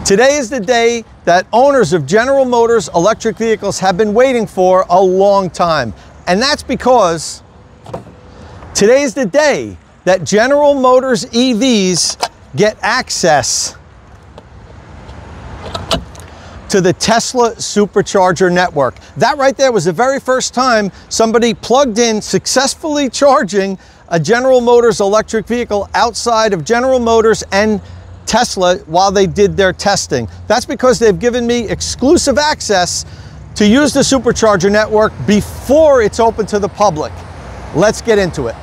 Today is the day that owners of General Motors electric vehicles have been waiting for a long time. And that's because today is the day that General Motors EVs get access to the Tesla Supercharger network. That right there was the very first time somebody plugged in, successfully charging a General Motors electric vehicle outside of General Motors and Tesla while they did their testing. That's because they've given me exclusive access to use the Supercharger network before it's open to the public. Let's get into it.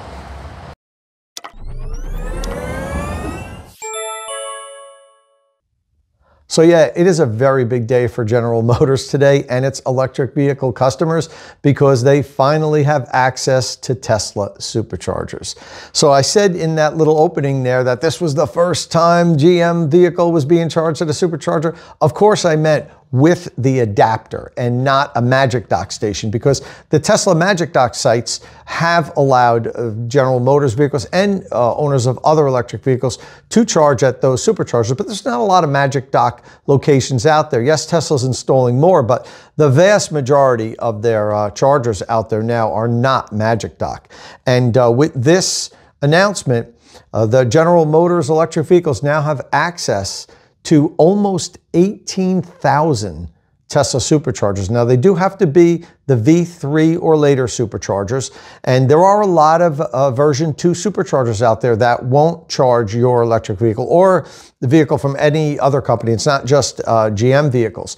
So yeah, it is a very big day for General Motors today and its electric vehicle customers because they finally have access to Tesla Superchargers. So I said in that little opening there that this was the first time GM vehicle was being charged at a Supercharger. Of course I meant with the adapter and not a Magic Dock station, because the Tesla Magic Dock sites have allowed General Motors vehicles and owners of other electric vehicles to charge at those Superchargers, but there's not a lot of Magic Dock locations out there. Yes, Tesla's installing more, but the vast majority of their chargers out there now are not Magic Dock. And with this announcement, the General Motors electric vehicles now have access to almost 18,000 Tesla Superchargers. Now, they do have to be the V3 or later Superchargers, and there are a lot of version 2 Superchargers out there that won't charge your electric vehicle or the vehicle from any other company. It's not just GM vehicles.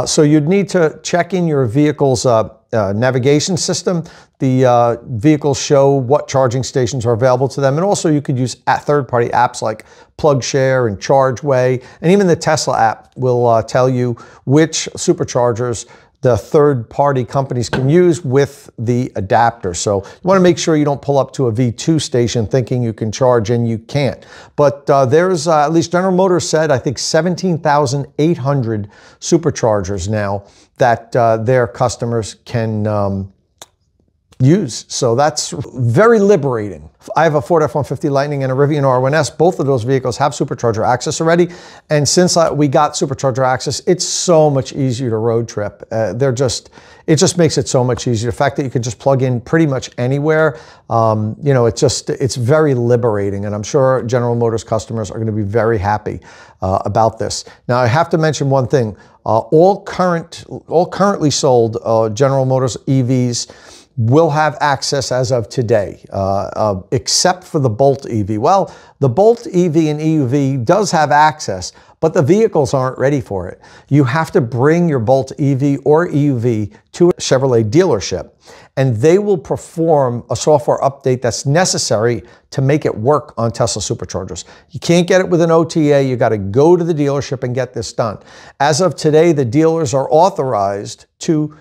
So you'd need to check in your vehicle's navigation system. The vehicles show what charging stations are available to them. And also you could use third-party apps like PlugShare and ChargeWay. And even the Tesla app will tell you which Superchargers the third-party companies can use with the adapter. So you want to make sure you don't pull up to a V2 station thinking you can charge and you can't. But there's, at least General Motors said, I think 17,800 Superchargers now that their customers can use. So that's very liberating. I have a Ford F-150 Lightning and a Rivian R1S. Both of those vehicles have Supercharger access already. And since we got Supercharger access, it's so much easier to road trip. It just makes it so much easier. The fact that you can just plug in pretty much anywhere, you know, it's very liberating. And I'm sure General Motors customers are going to be very happy about this. Now, I have to mention one thing. All currently sold General Motors EVs will have access as of today, except for the Bolt EV. Well, the Bolt EV and EUV does have access, but the vehicles aren't ready for it. You have to bring your Bolt EV or EUV to a Chevrolet dealership, and they will perform a software update that's necessary to make it work on Tesla Superchargers. You can't get it with an OTA. You got to go to the dealership and get this done. As of today, the dealers are authorized to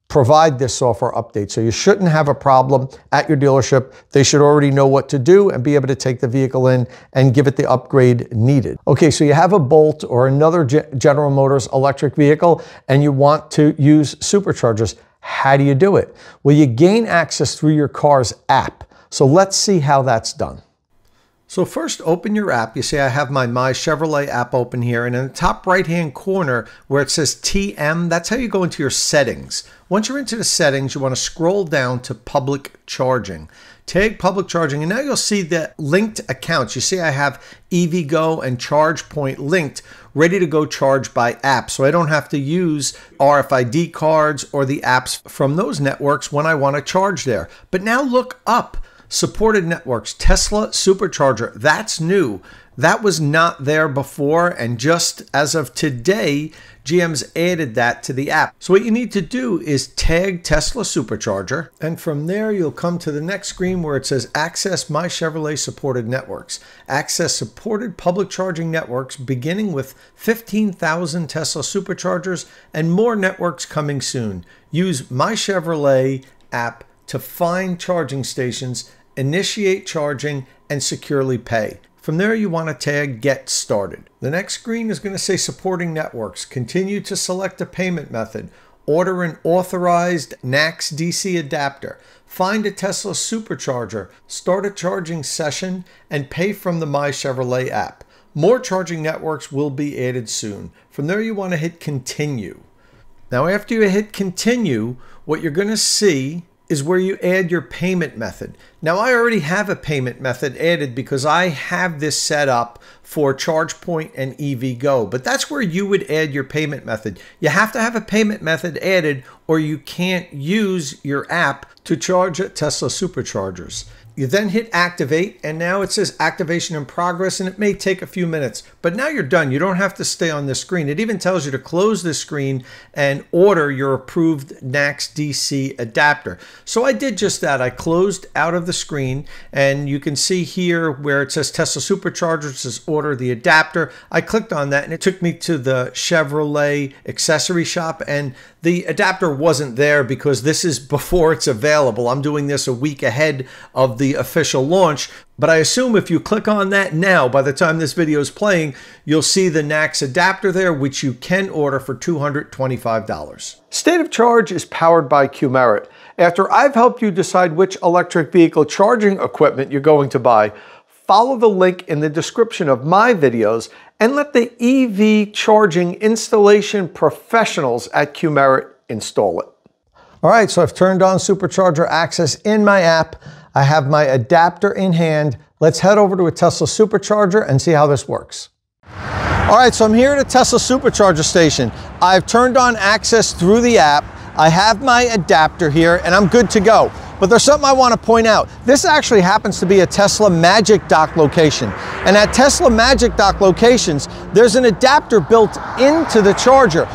provide this software update. So you shouldn't have a problem at your dealership. They should already know what to do and be able to take the vehicle in and give it the upgrade needed. Okay, so you have a Bolt or another General Motors electric vehicle and you want to use Superchargers. How do you do it? Well, you gain access through your car's app. So let's see how that's done. So first, open your app. You see I have my Chevrolet app open here, and in the top right-hand corner where it says TM, that's how you go into your settings. Once you're into the settings, you want to scroll down to public charging. Tag public charging, and now you'll see the linked accounts. You see I have EVgo and ChargePoint linked, ready to go charge by app. So I don't have to use RFID cards or the apps from those networks when I want to charge there. But now look up. Supported networks, Tesla Supercharger, that's new. That was not there before, and just as of today, GM's added that to the app. So what you need to do is tag Tesla Supercharger, and from there you'll come to the next screen where it says Access My Chevrolet Supported Networks. Access supported public charging networks beginning with 15,000 Tesla Superchargers and more networks coming soon. Use My Chevrolet app to find charging stations, initiate charging, and securely pay. From there, you want to tag Get Started. The next screen is going to say Supporting Networks. Continue to select a payment method. Order an authorized NACS DC adapter. Find a Tesla Supercharger. Start a charging session and pay from the My Chevrolet app. More charging networks will be added soon. From there, you want to hit continue. Now, after you hit continue, what you're going to see is where you add your payment method. Now, I already have a payment method added because I have this set up for ChargePoint and EVgo, but that's where you would add your payment method. You have to have a payment method added or you can't use your app to charge at Tesla Superchargers. You then hit activate, and now it says activation in progress, and it may take a few minutes, but now you're done. You don't have to stay on this screen. It even tells you to close this screen and order your approved NACS DC adapter. So I did just that. I closed out of the screen, and you can see here where it says Tesla Superchargers, it says order the adapter. I clicked on that, and it took me to the Chevrolet accessory shop, and the adapter wasn't there because this is before it's available. I'm doing this a week ahead of the official launch, but I assume if you click on that now, by the time this video is playing, you'll see the NACS adapter there, which you can order for $225. State of Charge is powered by Qmerit. After I've helped you decide which electric vehicle charging equipment you're going to buy, follow the link in the description of my videos and let the EV charging installation professionals at Qmerit install it. All right, so I've turned on Supercharger Access in my app. I have my adapter in hand. Let's head over to a Tesla Supercharger and see how this works. All right, so I'm here at a Tesla Supercharger station. I've turned on access through the app. I have my adapter here and I'm good to go. But there's something I want to point out. This actually happens to be a Tesla Magic Dock location. And at Tesla Magic Dock locations, there's an adapter built into the charger.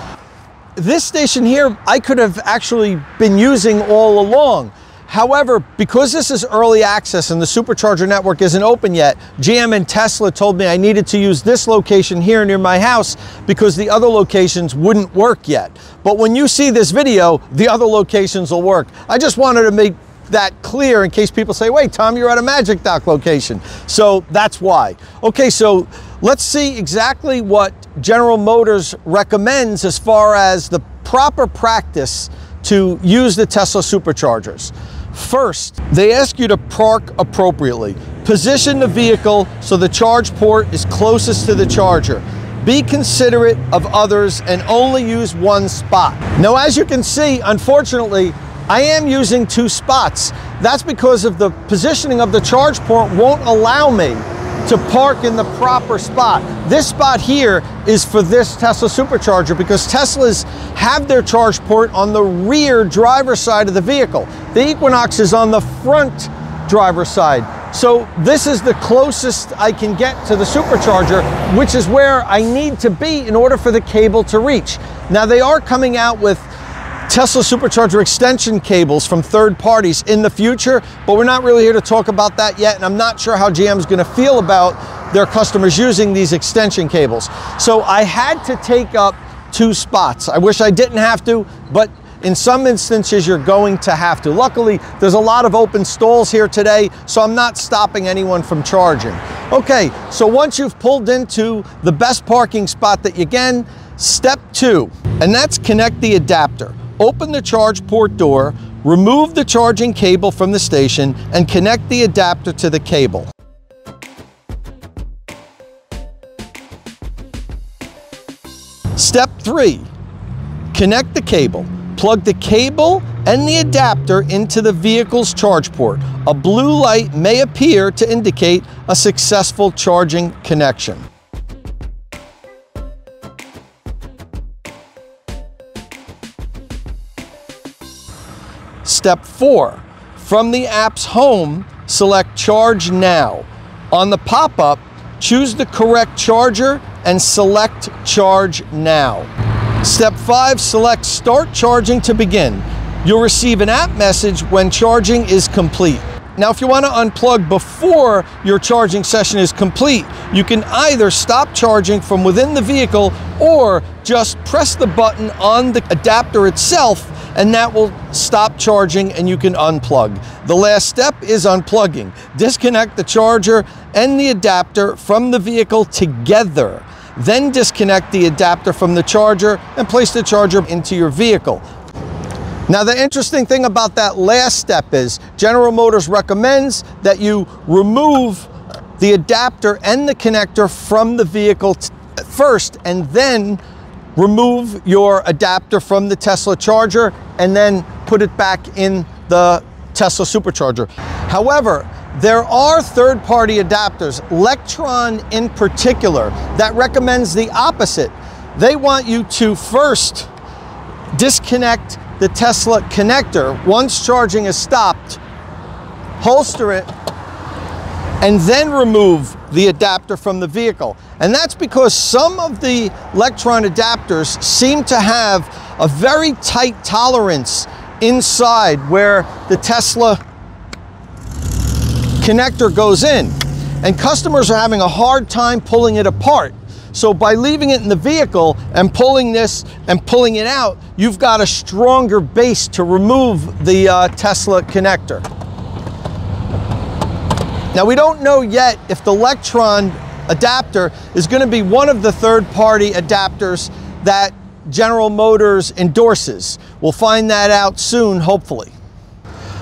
This station here, I could have actually been using all along. However, because this is early access and the Supercharger network isn't open yet, GM and Tesla told me I needed to use this location here near my house because the other locations wouldn't work yet. But when you see this video, the other locations will work. I just wanted to make that clear in case people say, wait, Tom, you're at a Magic Dock location. So that's why. Okay, so let's see exactly what General Motors recommends as far as the proper practice to use the Tesla Superchargers. First, they ask you to park appropriately. Position the vehicle so the charge port is closest to the charger. Be considerate of others and only use one spot. Now, as you can see, unfortunately, I am using two spots. That's because of the positioning of the charge port won't allow me to park in the proper spot. This spot here is for this Tesla Supercharger because Teslas have their charge port on the rear driver's side of the vehicle. The Equinox is on the front driver's side. So this is the closest I can get to the Supercharger, which is where I need to be in order for the cable to reach. Now, they are coming out with Tesla Supercharger extension cables from third parties in the future, but we're not really here to talk about that yet, and I'm not sure how GM is going to feel about their customers using these extension cables. So I had to take up two spots. I wish I didn't have to, but in some instances you're going to have to. Luckily, there's a lot of open stalls here today, so I'm not stopping anyone from charging. Okay, so once you've pulled into the best parking spot that you can, step 2, and that's connect the adapter. Open the charge port door, remove the charging cable from the station, and connect the adapter to the cable. Step 3, connect the cable. Plug the cable and the adapter into the vehicle's charge port. A blue light may appear to indicate a successful charging connection. Step 4, from the app's home, select Charge Now. On the pop-up, choose the correct charger and select Charge Now. Step 5, select Start Charging to begin. You'll receive an app message when charging is complete. Now, if you want to unplug before your charging session is complete, you can either stop charging from within the vehicle or just press the button on the adapter itself and that will stop charging and you can unplug. The last step is unplugging. Disconnect the charger and the adapter from the vehicle together. Then disconnect the adapter from the charger and place the charger into your vehicle. Now, the interesting thing about that last step is General Motors recommends that you remove the adapter and the connector from the vehicle first, and then remove your adapter from the Tesla charger and then put it back in the Tesla supercharger. However, there are third-party adapters, Lectron in particular, that recommends the opposite. They want you to first disconnect the Tesla connector once charging is stopped, holster it, and then remove the adapter from the vehicle. And that's because some of the Lectron adapters seem to have a very tight tolerance inside where the Tesla connector goes in. And customers are having a hard time pulling it apart. So by leaving it in the vehicle and pulling this and pulling it out, you've got a stronger base to remove the Tesla connector. Now, we don't know yet if the Lectron adapter is going to be one of the third-party adapters that General Motors endorses. We'll find that out soon, hopefully.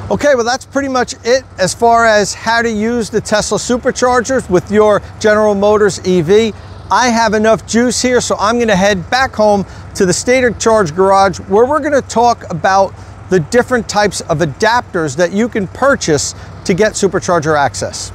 Okay, well, that's pretty much it as far as how to use the Tesla superchargers with your General Motors EV. I have enough juice here, so I'm going to head back home to the State of Charge garage, where we're going to talk about the different types of adapters that you can purchase to get supercharger access.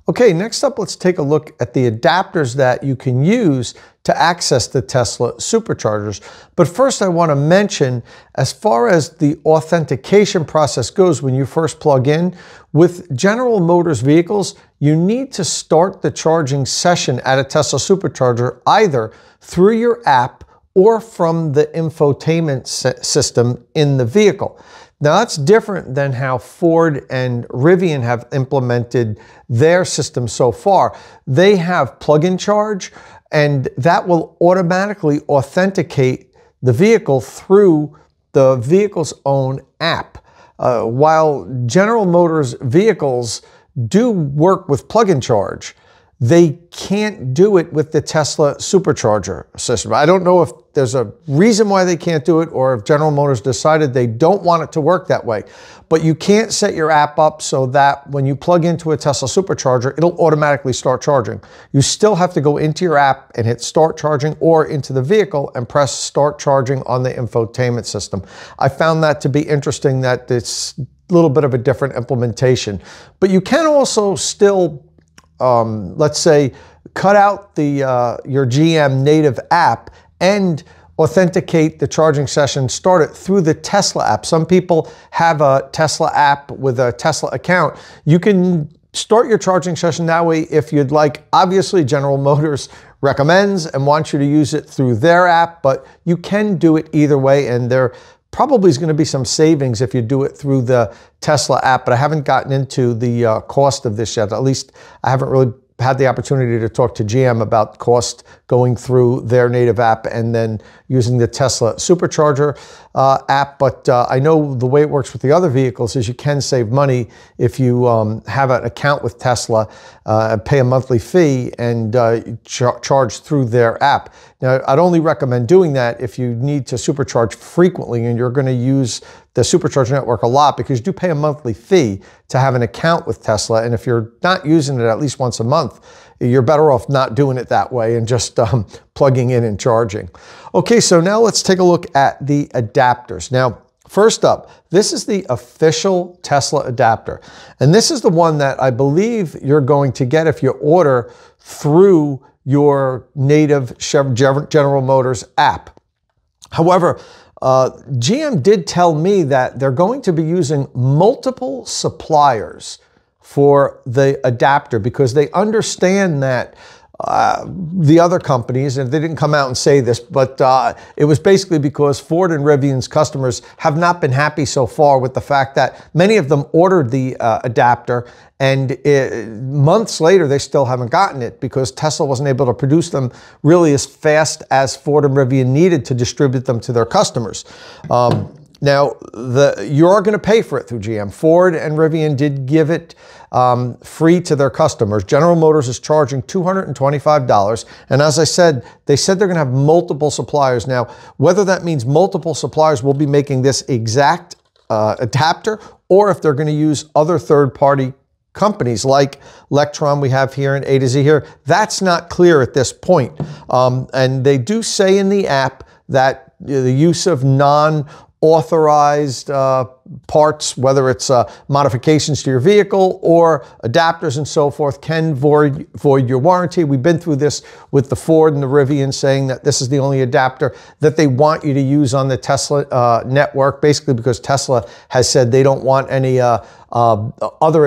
Okay, next up, let's take a look at the adapters that you can use to access the Tesla superchargers. But first, I want to mention, as far as the authentication process goes when you first plug in, with General Motors vehicles, you need to start the charging session at a Tesla supercharger either through your app or from the infotainment system in the vehicle. Now, that's different than how Ford and Rivian have implemented their system so far. They have plug-in charge, and that will automatically authenticate the vehicle through the vehicle's own app. While General Motors vehicles do work with plug-in charge, they can't do it with the Tesla supercharger system. I don't know if there's a reason why they can't do it, or if General Motors decided they don't want it to work that way. But you can't set your app up so that when you plug into a Tesla supercharger, it'll automatically start charging. You still have to go into your app and hit start charging, or into the vehicle and press start charging on the infotainment system. I found that to be interesting, that it's a little bit of a different implementation. But you can also still let's say, cut out the your GM native app and authenticate the charging session, start it through the Tesla app. Some people have a Tesla app with a Tesla account. You can start your charging session that way if you'd like. Obviously, General Motors recommends and wants you to use it through their app, but you can do it either way, and there probably is going to be some savings if you do it through the Tesla app, but I haven't gotten into the cost of this yet. At least I haven't really had the opportunity to talk to GM about cost going through their native app and then using the Tesla supercharger app. But I know the way it works with the other vehicles is you can save money if you have an account with Tesla, pay a monthly fee, and charge through their app. Now, I'd only recommend doing that if you need to supercharge frequently and you're going to use the supercharger network a lot, because you do pay a monthly fee to have an account with Tesla. And if you're not using it at least once a month, you're better off not doing it that way and just plugging in and charging. Okay, so now let's take a look at the adapters. Now, first up, this is the official Tesla adapter. And this is the one that I believe you're going to get if you order through your native General Motors app. However, GM did tell me that they're going to be using multiple suppliers for the adapter, because they understand that the other companies, and they didn't come out and say this, but it was basically because Ford and Rivian's customers have not been happy so far with the fact that many of them ordered the adapter, and months later they still haven't gotten it because Tesla wasn't able to produce them really as fast as Ford and Rivian needed to distribute them to their customers. Now, you are going to pay for it through GM. Ford and Rivian did give it free to their customers. General Motors is charging $225. And as I said, they said they're going to have multiple suppliers. Now, whether that means multiple suppliers will be making this exact adapter, or if they're going to use other third-party companies like Lectron we have here and A to Z here, that's not clear at this point. And they do say in the app that the use of non-authorized parts, whether it's modifications to your vehicle or adapters and so forth, can void your warranty. We've been through this with the Ford and the Rivian, saying that this is the only adapter that they want you to use on the Tesla network, basically because Tesla has said they don't want any other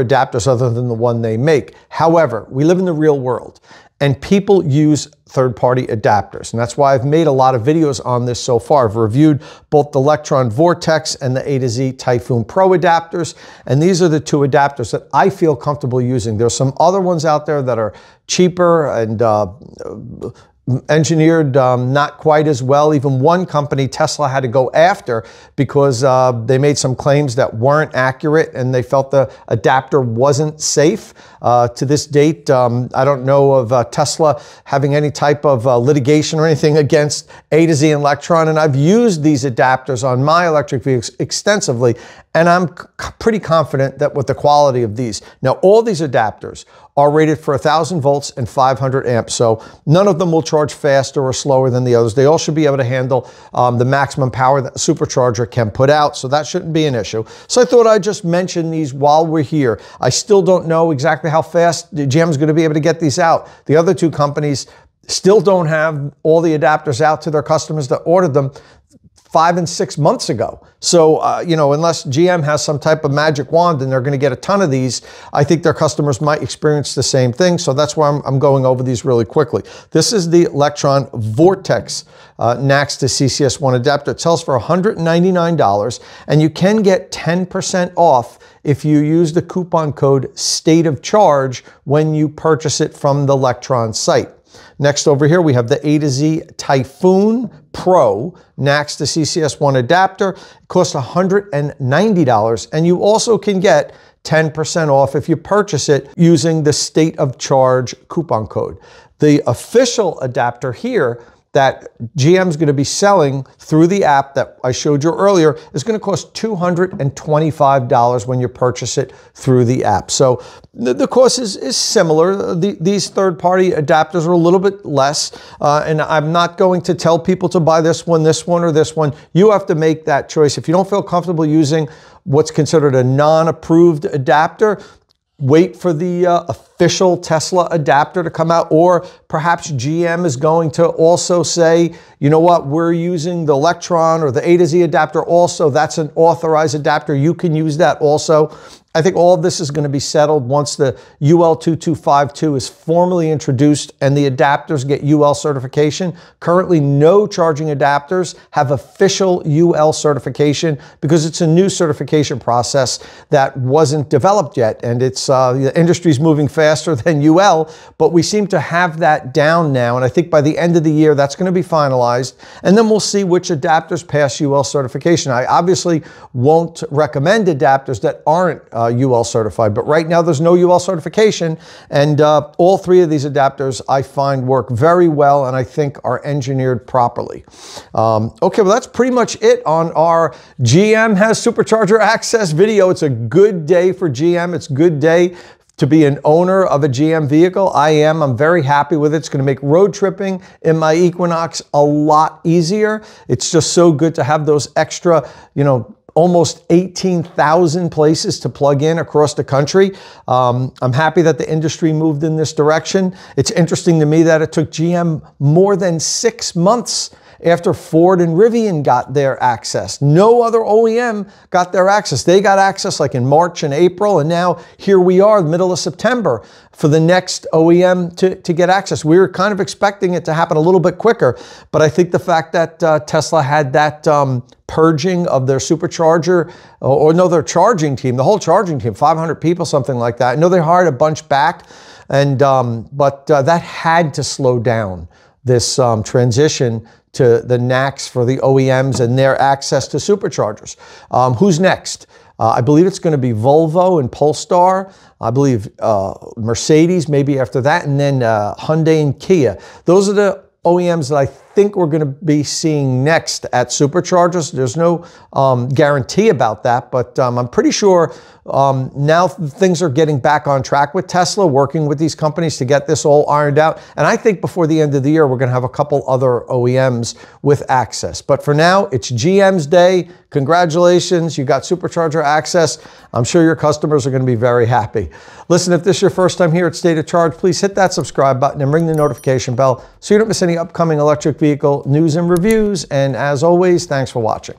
adapters other than the one they make. However, we live in the real world, and people use third-party adapters. And that's why I've made a lot of videos on this so far. I've reviewed both the Lectron Vortex and the A to Z Typhoon Pro adapters. And these are the two adapters that I feel comfortable using. There's some other ones out there that are cheaper and engineered not quite as well. Even one company, Tesla, had to go after because they made some claims that weren't accurate and they felt the adapter wasn't safe. To this date, I don't know of Tesla having any type of litigation or anything against A to Z and Lectron, and I've used these adapters on my electric vehicles extensively, and I'm pretty confident that with the quality of these. Now, all these adapters are rated for 1,000 volts and 500 amps, so none of them will charge faster or slower than the others. They all should be able to handle the maximum power that the supercharger can put out, so that shouldn't be an issue. So I thought I'd just mention these while we're here. I still don't know exactly how fast GM's going to be able to get these out. The other two companies still don't have all the adapters out to their customers that ordered them 5 and 6 months ago. So, you know, unless GM has some type of magic wand and they're going to get a ton of these, I think their customers might experience the same thing. So that's why I'm going over these really quickly. This is the Lectron Vortex NACS to CCS1 adapter. It sells for $199, and you can get 10% off if you use the coupon code State of Charge when you purchase it from the Lectron site. Next over here, we have the A to Z Typhoon Pro NACS to CCS1 adapter. It costs $190, and you also can get 10% off if you purchase it using the State of Charge coupon code. The official adapter here that GM's going to be selling through the app that I showed you earlier is going to cost $225 when you purchase it through the app. So the cost is similar. These third-party adapters are a little bit less, and I'm not going to tell people to buy this one, or this one. You have to make that choice. If you don't feel comfortable using what's considered a non-approved adapter, wait for the official Tesla adapter to come out, or perhaps GM is going to also say, you know what, we're using the Lectron or the A to Z adapter also. That's an authorized adapter. You can use that also. I think all of this is going to be settled once the UL2252 is formally introduced and the adapters get UL certification. Currently, no charging adapters have official UL certification because it's a new certification process that wasn't developed yet, and it's the industry's moving faster than UL, but we seem to have that down now, and I think by the end of the year that's going to be finalized, and then we'll see which adapters pass UL certification. I obviously won't recommend adapters that aren't UL certified, but right now there's no UL certification, and all three of these adapters I find work very well and I think are engineered properly. Okay, well that's pretty much it on our GM has supercharger access video. It's a good day for GM. It's a good day to be an owner of a GM vehicle. I'm very happy with it. It's going to make road tripping in my Equinox a lot easier. It's just so good to have those extra, you know, almost 18,000 places to plug in across the country. I'm happy that the industry moved in this direction. It's interesting to me that it took GM more than 6 months after Ford and Rivian got their access. No other OEM got their access. They got access like in March and April, and now here we are, the middle of September, for the next OEM to get access. We were kind of expecting it to happen a little bit quicker, but I think the fact that Tesla had that purging of their supercharger, or no, their charging team, the whole charging team, 500 people, something like that. I know they hired a bunch back, and but that had to slow down this transition to the NACS for the OEMs and their access to superchargers. Who's next? I believe it's going to be Volvo and Polestar. I believe Mercedes maybe after that, and then Hyundai and Kia. Those are the OEMs that I think we're going to be seeing next at Superchargers. There's no guarantee about that, but I'm pretty sure now things are getting back on track with Tesla, working with these companies to get this all ironed out. And I think before the end of the year, we're going to have a couple other OEMs with access. But for now, it's GM's day. Congratulations, you got Supercharger access. I'm sure your customers are going to be very happy. Listen, if this is your first time here at State of Charge, please hit that subscribe button and ring the notification bell so you don't miss any upcoming electric vehicle news and reviews. And as always, thanks for watching.